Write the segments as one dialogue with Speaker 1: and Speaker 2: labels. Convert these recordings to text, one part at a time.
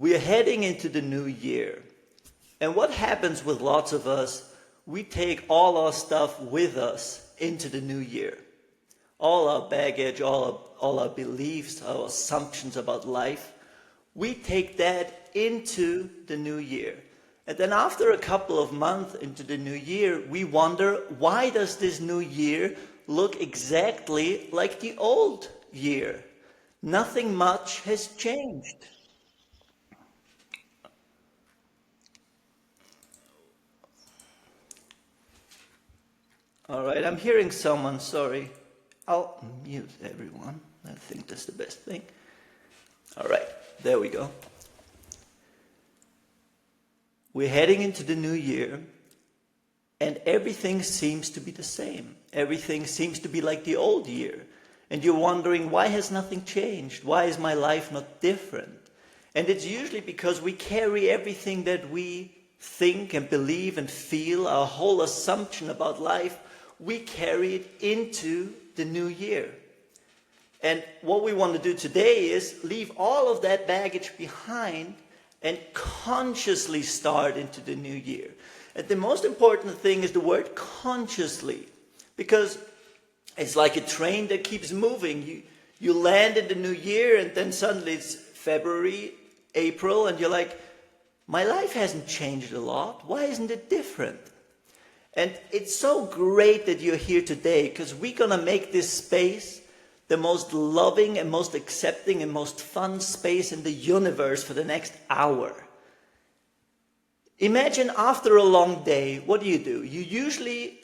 Speaker 1: We're heading into the new year. And what happens with lots of us, we take all our stuff with us into the new year. All our baggage, all our beliefs, our assumptions about life, we take that into the new year. And then after a couple of months into the new year, we wonder, why does this new year look exactly like the old year? Nothing much has changed. All right, I'm hearing someone, sorry. I'll mute everyone. I think that's the best thing. All right, there we go. We're heading into the new year, and everything seems to be the same. Everything seems to be like the old year. And you're wondering, why has nothing changed? Why is my life not different? And it's usually because we carry everything that we think and believe and feel, our whole assumption about life, we carry it into the new year. And what we want to do today is leave all of that baggage behind and consciously start into the new year. And the most important thing is the word consciously, because it's like a train that keeps moving. You land in the new year and then suddenly it's February, April, and you're like, my life hasn't changed a lot. Why isn't it different? And it's so great that you're here today, because we're going to make this space the most loving and most accepting and most fun space in the universe for the next hour. Imagine after a long day, what do? You usually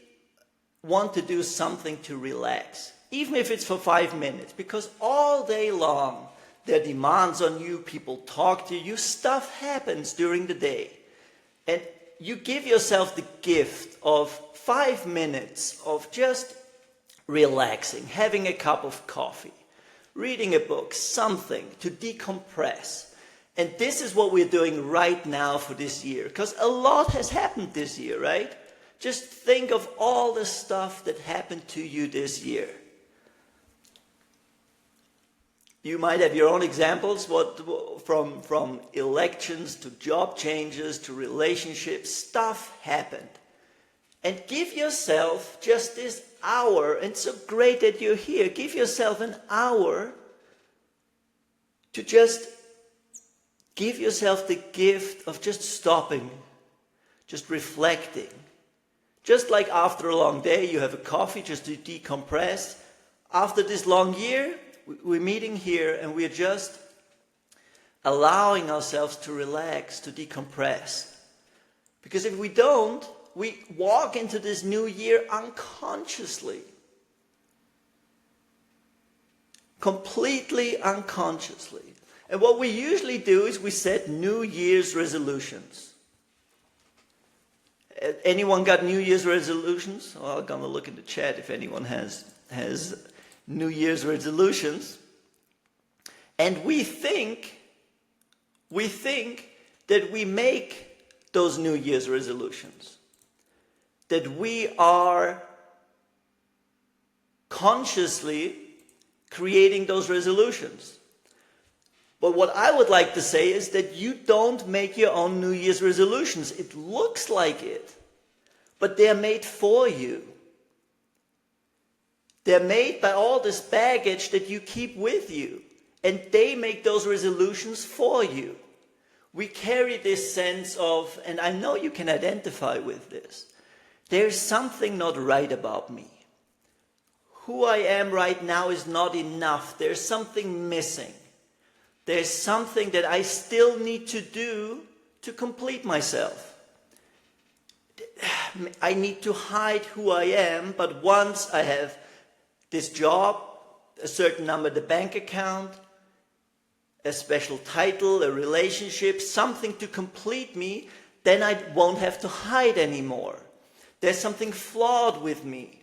Speaker 1: want to do something to relax, even if it's for 5 minutes, because all day long there are demands on you, people talk to you, stuff happens during the day. And you give yourself the gift of 5 minutes of just relaxing, having a cup of coffee, reading a book, something to decompress. And this is what we're doing right now for this year, because a lot has happened this year, right? Just think of all the stuff that happened to you this year. You might have your own examples, from elections to job changes to relationships, stuff happened. And give yourself just this hour, and it's so great that you're here, give yourself an hour to just give yourself the gift of just stopping, just reflecting. Just like after a long day, you have a coffee just to decompress. After this long year, we're meeting here and we're just allowing ourselves to relax, to decompress. Because if we don't, we walk into this new year unconsciously. Completely unconsciously. And what we usually do is we set New Year's resolutions. Anyone got New Year's resolutions? Well, I'm going to look in the chat if anyone has New Year's resolutions. And we think that we make those New Year's resolutions. That we are consciously creating those resolutions. But what I would like to say is that you don't make your own New Year's resolutions. It looks like it, but they're made for you. They're made by all this baggage that you keep with you, and they make those resolutions for you. We carry this sense of, and I know you can identify with this, there's something not right about me. Who I am right now is not enough. There's something missing. There's something that I still need to do to complete myself. I need to hide who I am, but once I have this job, a certain number in the bank account, a special title, a relationship, something to complete me, then I won't have to hide anymore. There's something flawed with me.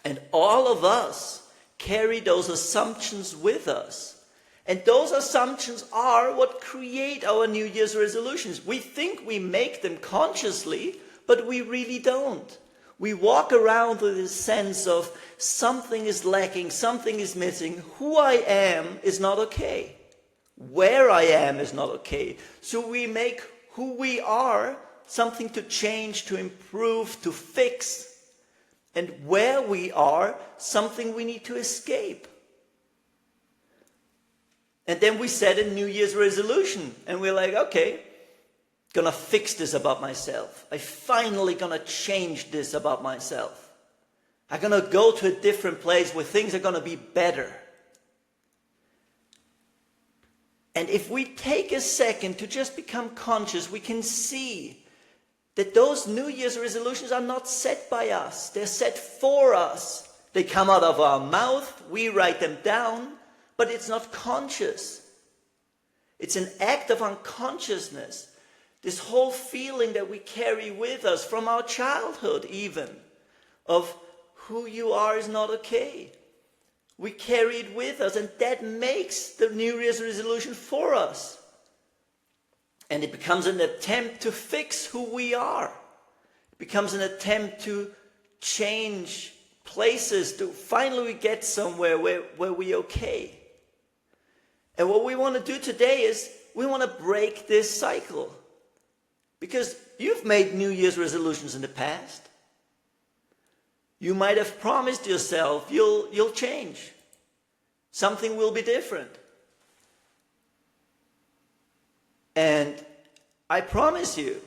Speaker 1: And all of us carry those assumptions with us. And those assumptions are what create our New Year's resolutions. We think we make them consciously, but we really don't. We walk around with this sense of something is lacking, something is missing. Who I am is not okay. Where I am is not okay. So we make who we are something to change, to improve, to fix. And where we are, something we need to escape. And then we set a New Year's resolution. And we're like, okay, gonna fix this about myself. I finally gonna change this about myself. I'm gonna go to a different place where things are gonna be better. And if we take a second to just become conscious, we can see that those New Year's resolutions are not set by us. They're set for us. They come out of our mouth, we write them down, but it's not conscious. It's an act of unconsciousness. This whole feeling that we carry with us from our childhood even, of who you are is not okay. We carry it with us, and that makes the New Year's resolution for us. And it becomes an attempt to fix who we are. It becomes an attempt to change places, to finally get somewhere where we're okay. And what we want to do today is we want to break this cycle. Because you've made New Year's resolutions in the past. You might have promised yourself you'll change. Something will be different. And I promise you,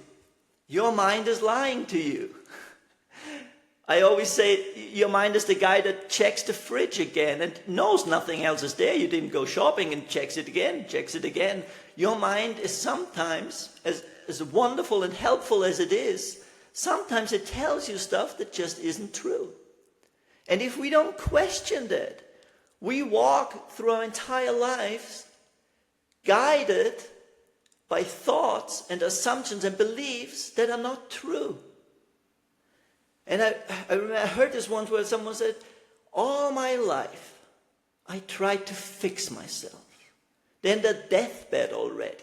Speaker 1: your mind is lying to you. I always say your mind is the guy that checks the fridge again and knows nothing else is there. You didn't go shopping and checks it again. Your mind is sometimes, as wonderful and helpful as it is, sometimes it tells you stuff that just isn't true. And if we don't question that, we walk through our entire lives guided by thoughts and assumptions and beliefs that are not true. And I remember I heard this once where someone said, all my life I tried to fix myself. Then the deathbed already.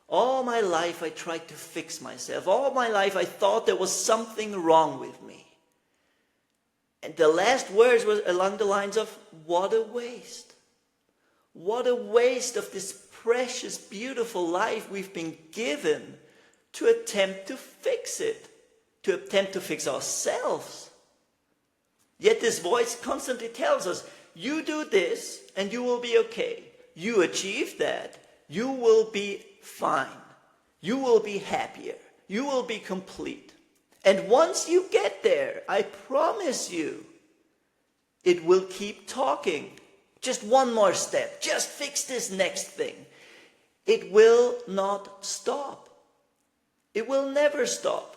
Speaker 1: All my life I tried to fix myself. All my life I thought there was something wrong with me. And the last words were along the lines of, what a waste. What a waste of this precious, beautiful life we've been given to attempt to fix it, to attempt to fix ourselves. Yet this voice constantly tells us, you do this and you will be okay. You achieve that, you will be fine. You will be happier. You will be complete. And once you get there, I promise you, it will keep talking. Just one more step. Just fix this next thing. It will not stop. It will never stop.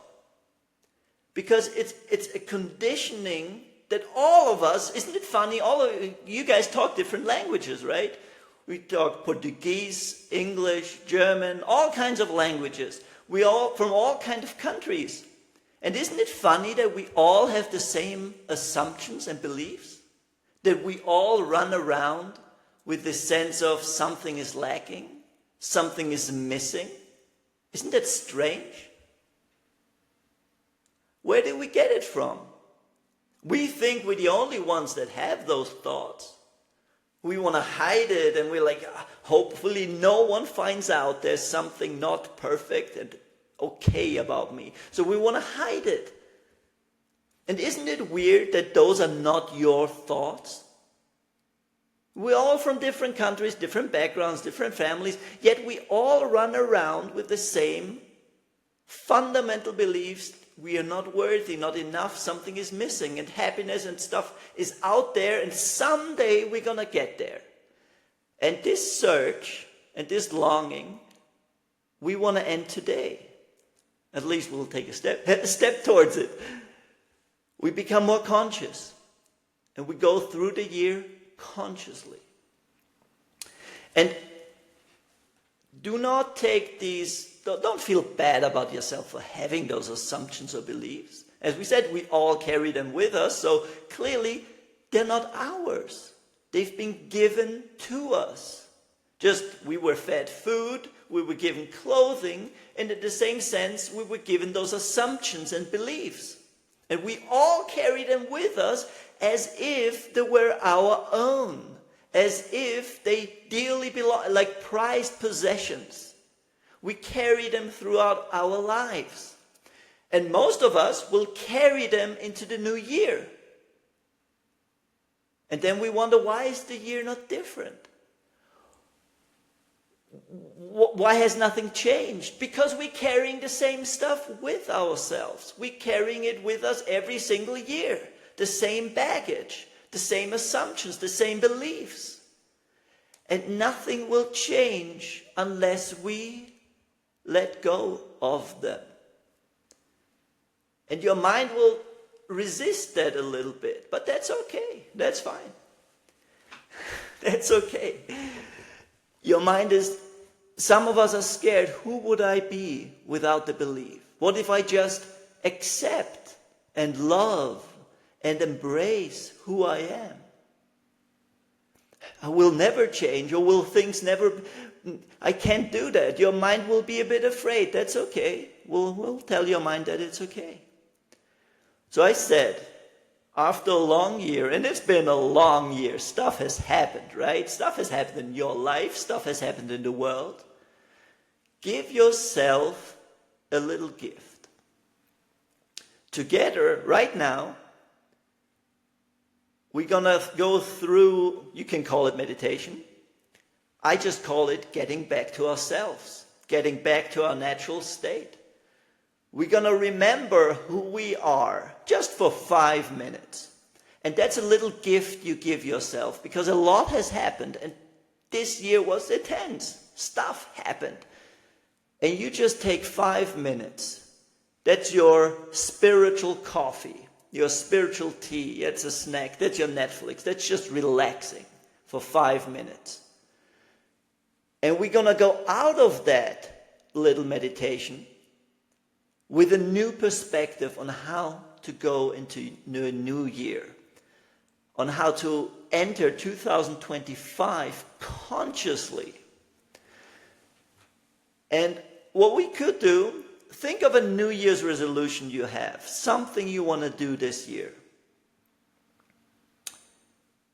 Speaker 1: Because it's a conditioning that all of us, isn't it funny? All of you guys talk different languages, right? We talk Portuguese, English, German, all kinds of languages. We all from all kinds of countries. And isn't it funny that we all have the same assumptions and beliefs? That we all run around with this sense of something is lacking, something is missing. Isn't that strange? Where did we get it from? We think we're the only ones that have those thoughts. We want to hide it, and we're like, hopefully no one finds out there's something not perfect and okay about me. So we want to hide it. And isn't it weird that those are not your thoughts? We're all from different countries, different backgrounds, different families, yet we all run around with the same fundamental beliefs. We are not worthy, not enough, something is missing, and happiness and stuff is out there, and someday we're going to get there. And this search and this longing, we want to end today. At least we'll take a step towards it. We become more conscious, and we go through the year consciously. And do not take these, don't feel bad about yourself for having those assumptions or beliefs. As we said, we all carry them with us, so clearly they're not ours. They've been given to us. Just we were fed food, we were given clothing, and in the same sense, we were given those assumptions and beliefs. And we all carry them with us as if they were our own, as if they dearly belong, like prized possessions. We carry them throughout our lives. And most of us will carry them into the new year. And then we wonder, why is the year not different? Why has nothing changed? Because we're carrying the same stuff with ourselves. We're carrying it with us every single year. The same baggage, the same assumptions, the same beliefs. And nothing will change unless we let go of them. And your mind will resist that a little bit, but that's okay. That's fine. That's okay. Your mind is, some of us are scared. Who would I be without the belief? What if I just accept and love and embrace who I am? I will never change, or will things never... I can't do that. Your mind will be a bit afraid. That's okay. We'll tell your mind that it's okay. So I said, after a long year, and it's been a long year, stuff has happened, right? Stuff has happened in your life. Stuff has happened in the world. Give yourself a little gift. Together, right now, we're going to go through, you can call it meditation. I just call it getting back to ourselves, getting back to our natural state. We're going to remember who we are just for 5 minutes. And that's a little gift you give yourself, because a lot has happened. And this year was intense. Stuff happened. And you just take 5 minutes. That's your spiritual coffee, your spiritual tea. That's a snack. That's your Netflix. That's just relaxing for 5 minutes. And we're going to go out of that little meditation with a new perspective on how to go into a new year, on how to enter 2025 consciously. And what we could do, think of a New Year's resolution you have, something you want to do this year.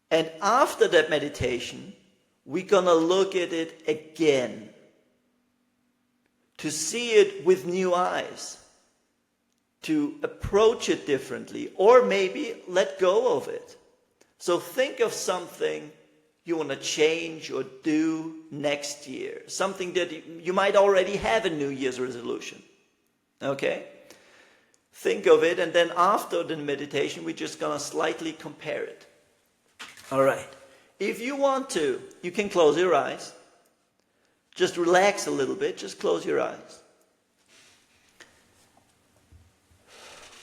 Speaker 1: And after that meditation, we're going to look at it again, to see it with new eyes, to approach it differently, or maybe let go of it. So think of something you want to change or do next year, something that you might already have a New Year's resolution. Okay? Think of it, and then after the meditation, we're just going to slightly compare it. All right. If you want to, you can close your eyes. Just relax a little bit. Just close your eyes.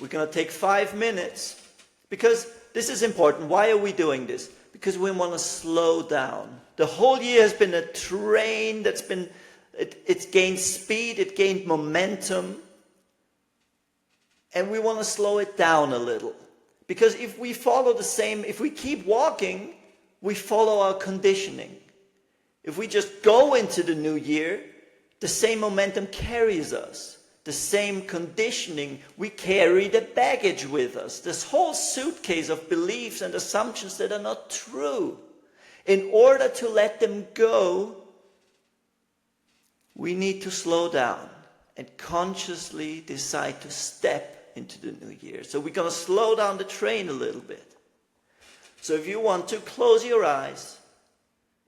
Speaker 1: We're going to take 5 minutes, because this is important. Why are we doing this? Because we want to slow down. The whole year has been a train that's been, it's gained speed, it gained momentum. And we want to slow it down a little. Because if we follow the same, if we keep walking, we follow our conditioning. If we just go into the new year, the same momentum carries us. The same conditioning, we carry the baggage with us. This whole suitcase of beliefs and assumptions that are not true. In order to let them go, we need to slow down and consciously decide to step into the new year. So we're going to slow down the train a little bit. So if you want to, close your eyes.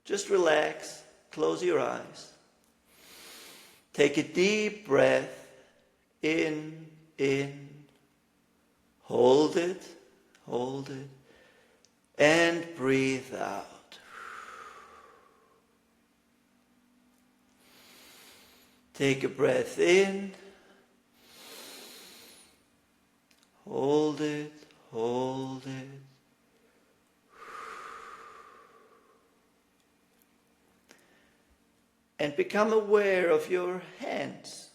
Speaker 1: Just relax. Close your eyes. Take a deep breath. In, hold it, and breathe out. Take a breath in, hold it, and become aware of your hands.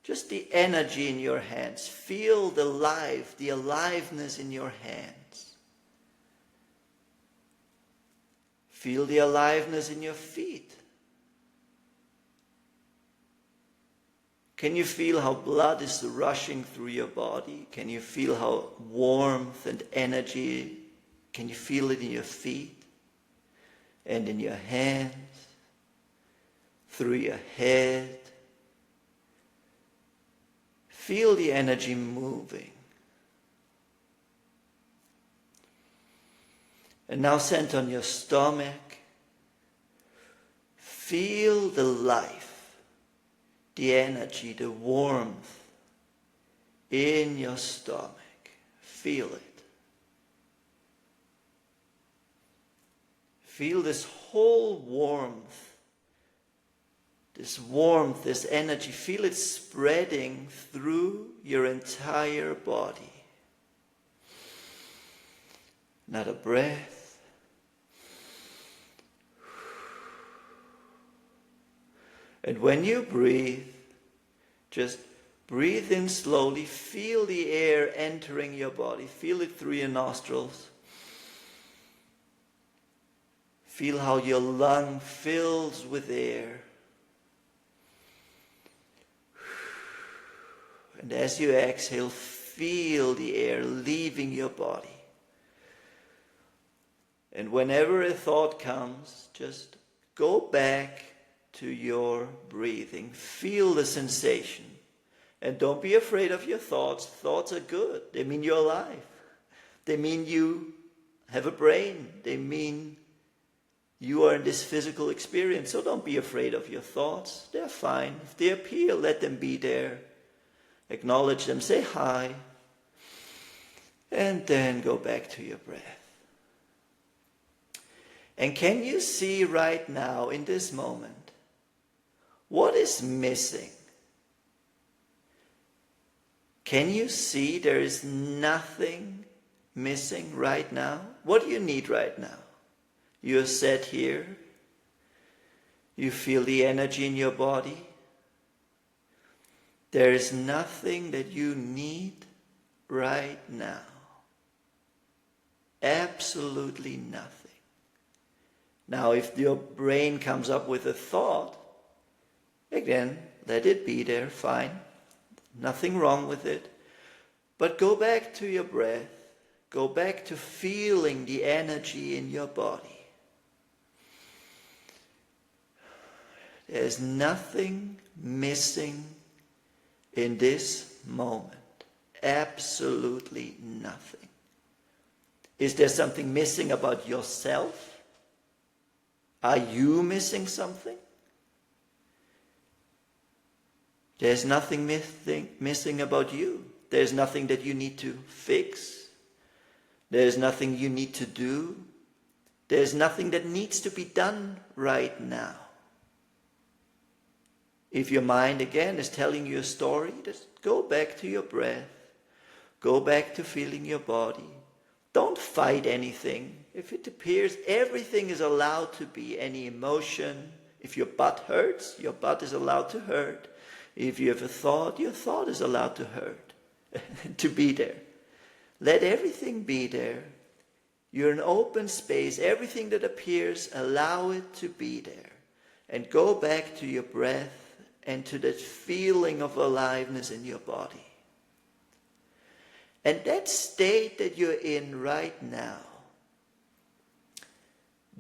Speaker 1: Just the energy in your hands. Feel the life, the aliveness in your hands. Feel the aliveness in your feet. Can you feel how blood is rushing through your body? Can you feel how warmth and energy, can you feel it in your feet? and in your hands, through your head. Feel the energy moving. And now center on your stomach. Feel the life, the energy, the warmth in your stomach. Feel it. Feel this whole warmth, this energy. Feel it spreading through your entire body. Another breath. And when you breathe, just breathe in slowly. Feel the air entering your body. Feel it through your nostrils. Feel how your lung fills with air. And as you exhale, feel the air leaving your body. And whenever a thought comes, just go back to your breathing. Feel the sensation. And don't be afraid of your thoughts. Thoughts are good. They mean you're alive. They mean you have a brain. They mean you are in this physical experience. So don't be afraid of your thoughts. They're fine. If they appear, let them be there. Acknowledge them. Say hi. And then go back to your breath. And can you see right now, in this moment, what is missing? Can you see there is nothing missing right now? What do you need right now? You're set here. You feel the energy in your body. There is nothing that you need right now. Absolutely nothing. Now, if your brain comes up with a thought, again, let it be there, fine. Nothing wrong with it. But go back to your breath. Go back to feeling the energy in your body. There's nothing missing in this moment. Absolutely nothing. Is there something missing about yourself? Are you missing something? There's nothing missing about you. There's nothing that you need to fix. There's nothing you need to do. There's nothing that needs to be done right now. If your mind again is telling you a story, just go back to your breath. Go back to feeling your body. Don't fight anything. If it appears, everything is allowed to be. Any emotion. If your butt hurts, your butt is allowed to hurt. If you have a thought, your thought is allowed to hurt, to be there. Let everything be there. You're an open space. Everything that appears, allow it to be there. And go back to your breath and to that feeling of aliveness in your body. And that state that you're in right now,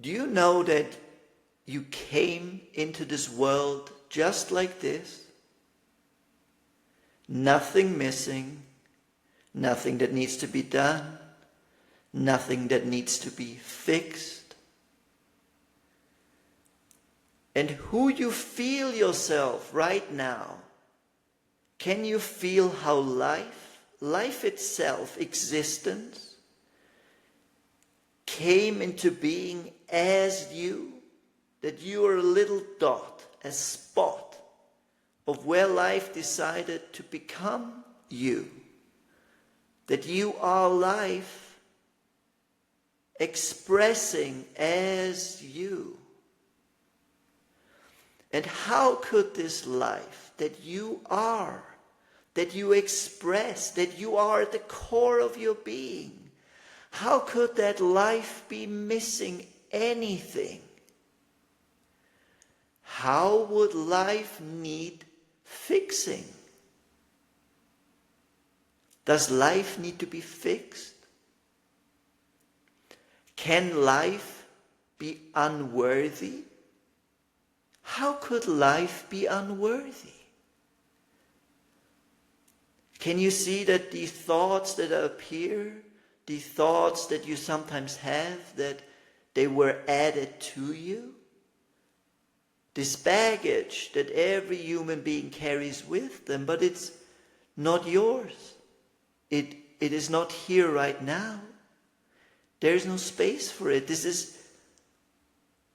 Speaker 1: do you know that you came into this world just like this? Nothing missing, nothing that needs to be done, nothing that needs to be fixed. And who you feel yourself right now, can you feel how life itself, existence, came into being as you, that you are a little dot, a spot of where life decided to become you, that you are life expressing as you. And how could this life that you are, that you express, that you are at the core of your being, how could that life be missing anything? How would life need fixing? Does life need to be fixed? Can life be unworthy? How could life be unworthy? Can you see that these thoughts that appear, these thoughts that you sometimes have, that they were added to you? This baggage that every human being carries with them, but it's not yours. It is not here right now. There is no space for it. This is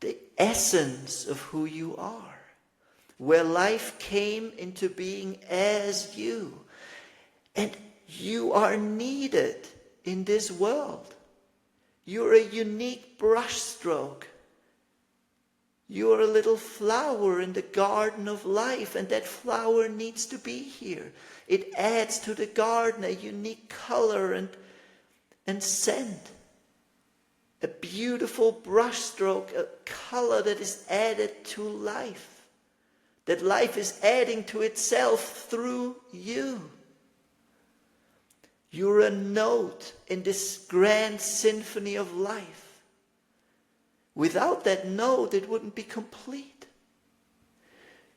Speaker 1: the essence of who you are, where life came into being as you. And you are needed in this world. You're a unique brushstroke. You're a little flower in the garden of life, and that flower needs to be here. It adds to the garden a unique color and scent. A beautiful brushstroke, a color that is added to life. That life is adding to itself through you. You're a note in this grand symphony of life. Without that note, it wouldn't be complete.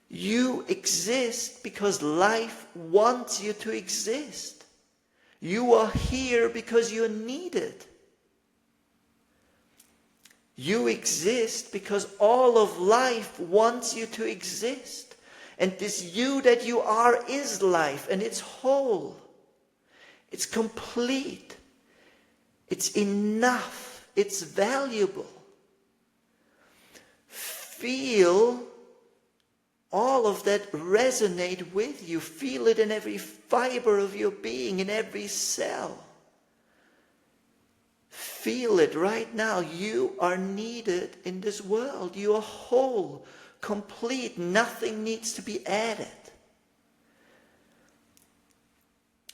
Speaker 1: You exist because life wants you to exist. You are here because you're needed. You exist because all of life wants you to exist. And this you that you are is life, and it's whole. It's complete. It's enough. It's valuable. Feel all of that resonate with you. Feel it in every fiber of your being, in every cell. Feel it right now. You are needed in this world. You are whole, complete. Nothing needs to be added.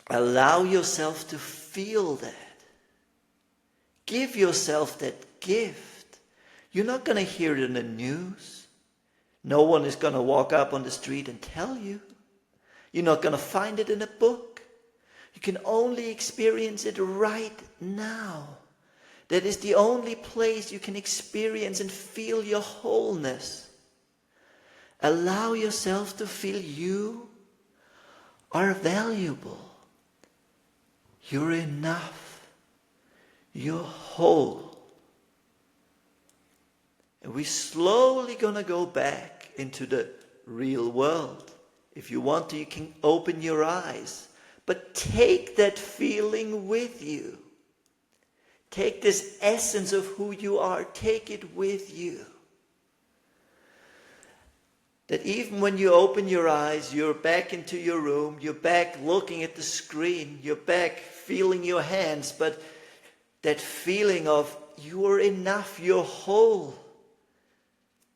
Speaker 1: Allow yourself to feel that. Give yourself that gift. You're not going to hear it in the news. No one is going to walk up on the street and tell you. You're not going to find it in a book. You can only experience it right now. That is the only place you can experience and feel your wholeness. Allow yourself to feel you are valuable. You're enough. You're whole. And we're slowly going to go back into the real world. If you want to, you can open your eyes. But take that feeling with you. Take this essence of who you are. Take it with you. That even when you open your eyes, you're back into your room, you're back looking at the screen, you're back feeling your hands, but that feeling of you are enough, you're whole,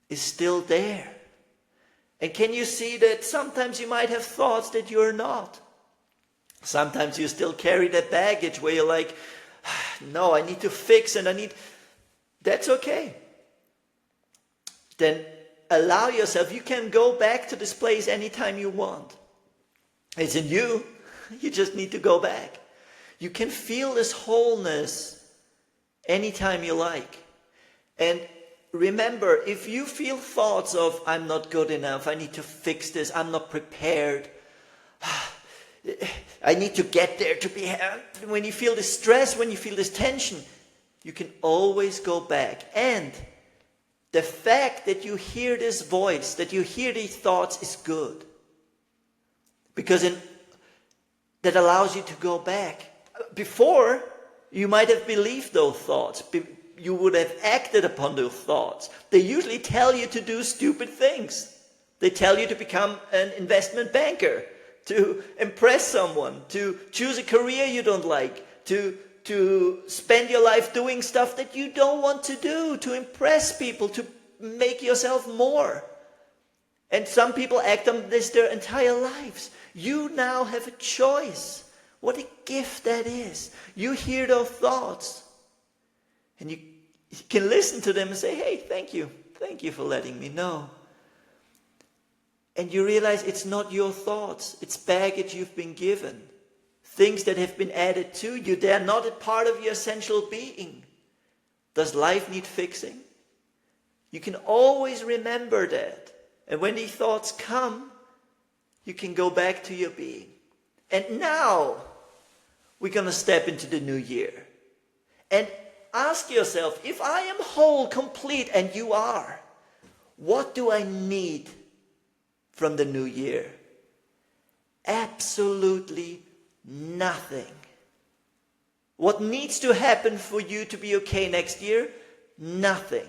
Speaker 1: is still there. And can you see that sometimes you might have thoughts that you're not? Sometimes you still carry that baggage where you're like, no, I need to fix and that's okay. Then allow yourself, you can go back to this place anytime you want. It's in you. You just need to go back. You can feel this wholeness anytime you like. And remember, if you feel thoughts of, I'm not good enough, I need to fix this, I'm not prepared, I need to get there to be, when you feel this stress, when you feel this tension, you can always go back. And the fact that you hear this voice, that you hear these thoughts is good. Because that allows you to go back. Before, you might have believed those thoughts. You would have acted upon those thoughts. They usually tell you to do stupid things. They tell you to become an investment banker, to impress someone, to choose a career you don't like, to spend your life doing stuff that you don't want to do, to impress people, to make yourself more. And some people act on this their entire lives. You now have a choice. What a gift that is. You hear those thoughts and you can listen to them and say, hey, thank you. Thank you for letting me know. And you realize it's not your thoughts. It's baggage you've been given. Things that have been added to you. They're not a part of your essential being. Does life need fixing? You can always remember that. And when these thoughts come, you can go back to your being. And now, we're going to step into the new year. And ask yourself, if I am whole, complete, and you are, what do I need from the new year? Absolutely nothing. What needs to happen for you to be okay next year? Nothing.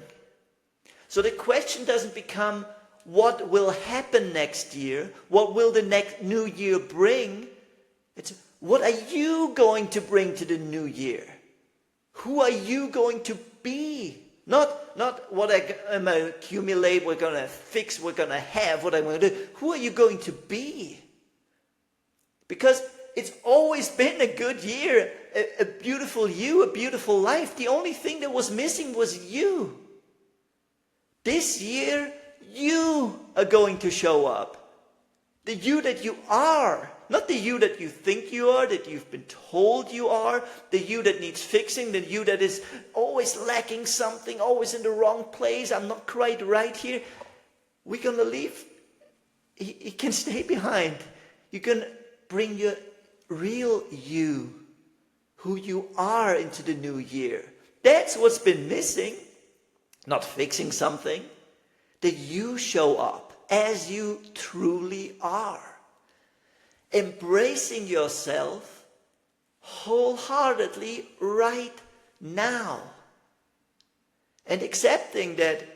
Speaker 1: So the question doesn't become, what will happen next year? What will the next new year bring? It's, what are you going to bring to the new year? Who are you going to be? Not what I'm going to accumulate, we're going to fix, we're going to have, what I'm going to do. Who are you going to be? Because it's always been a good year, a beautiful you, a beautiful life. The only thing that was missing was you. This year, you are going to show up. The you that you are. Not the you that you think you are, that you've been told you are. The you that needs fixing. The you that is always lacking something, always in the wrong place. I'm not quite right here. We're going to leave. He can stay behind. You can bring your real you, who you are, into the new year. That's what's been missing. Not fixing something. That you show up as you truly are. Embracing yourself wholeheartedly right now. And accepting that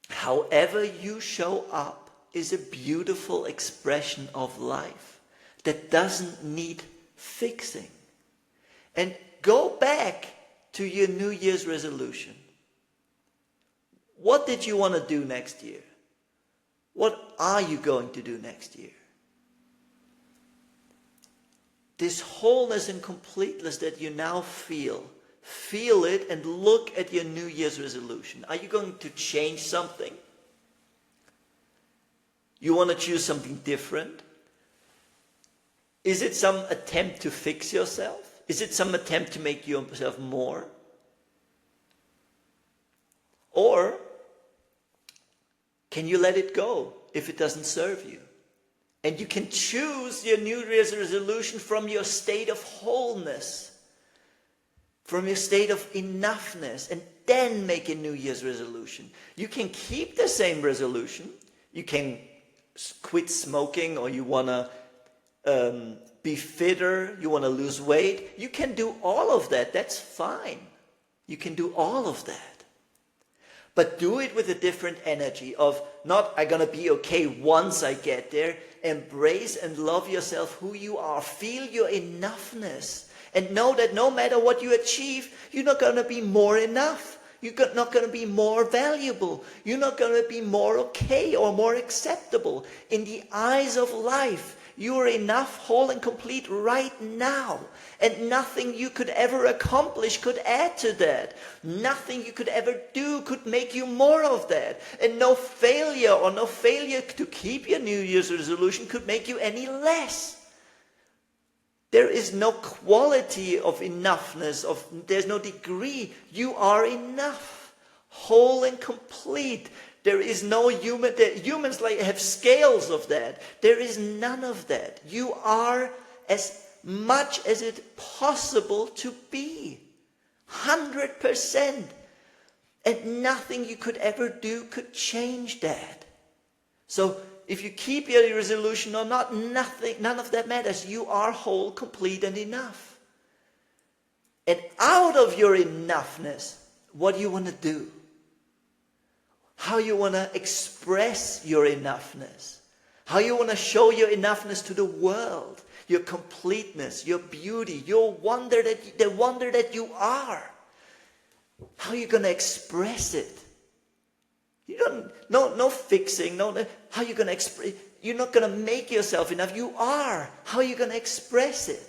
Speaker 1: however you show up is a beautiful expression of life that doesn't need fixing. And go back to your New Year's resolution. What did you want to do next year? What are you going to do next year? This wholeness and completeness that you now feel it and look at your New Year's resolution. Are you going to change something? You want to choose something different? Is it some attempt to fix yourself? Is it some attempt to make yourself more? Or can you let it go if it doesn't serve you? And you can choose your New Year's resolution from your state of wholeness, from your state of enoughness, and then make a New Year's resolution. You can keep the same resolution. You can quit smoking, or you want to be fitter, you want to lose weight. You can do all of that. That's fine. You can do all of that. But do it with a different energy of not, I'm going to be okay once I get there. Embrace and love yourself who you are. Feel your enoughness. And know that no matter what you achieve, you're not going to be more enough. You're not going to be more valuable. You're not going to be more okay or more acceptable. In the eyes of life, you are enough, whole and complete right now. And nothing you could ever accomplish could add to that. Nothing you could ever do could make you more of that. And no failure to keep your New Year's resolution could make you any less. There is no quality of enoughness, there's no degree. You are enough, whole and complete. There is no humans have scales of that. There is none of that. You are as much as it's possible to be. 100%. And nothing you could ever do could change that. So if you keep your resolution or not, none of that matters. You are whole, complete, and enough. And out of your enoughness, what do you want to do? How you want to express your enoughness. How you want to show your enoughness to the world. Your completeness, your beauty, your wonder, the wonder that you are. How are you going to express it? You don't, no fixing, how are you going to express? You're not going to make yourself enough. You are. How are you going to express it?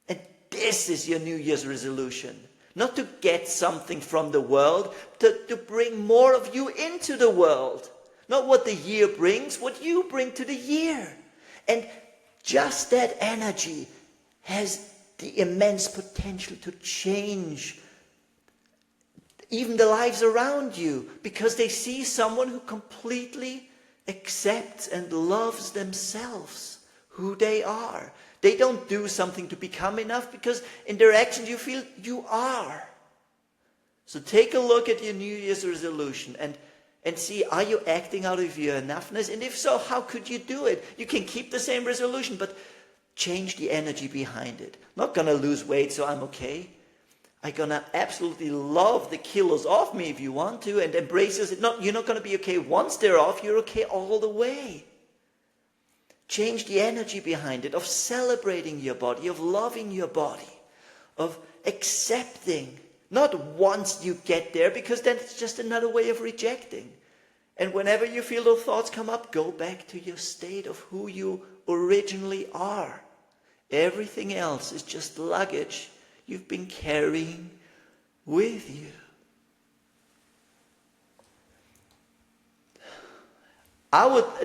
Speaker 1: And this is your New Year's resolution. Not to get something from the world, to bring more of you into the world. Not what the year brings, what you bring to the year. And just that energy has the immense potential to change even the lives around you, because they see someone who completely accepts and loves themselves, who they are. They don't do something to become enough, because in their actions you feel you are. So take a look at your New Year's resolution and see, are you acting out of your enoughness? And if so, how could you do it? You can keep the same resolution, but change the energy behind it. Not gonna lose weight so I'm okay. I'm gonna absolutely love the kilos off me if you want to, and embrace it. You're not gonna be okay once they're off, you're okay all the way. Change the energy behind it, of celebrating your body, of loving your body, of accepting. Not once you get there, because then it's just another way of rejecting. And whenever you feel those thoughts come up, go back to your state of who you originally are. Everything else is just luggage you've been carrying with you. I would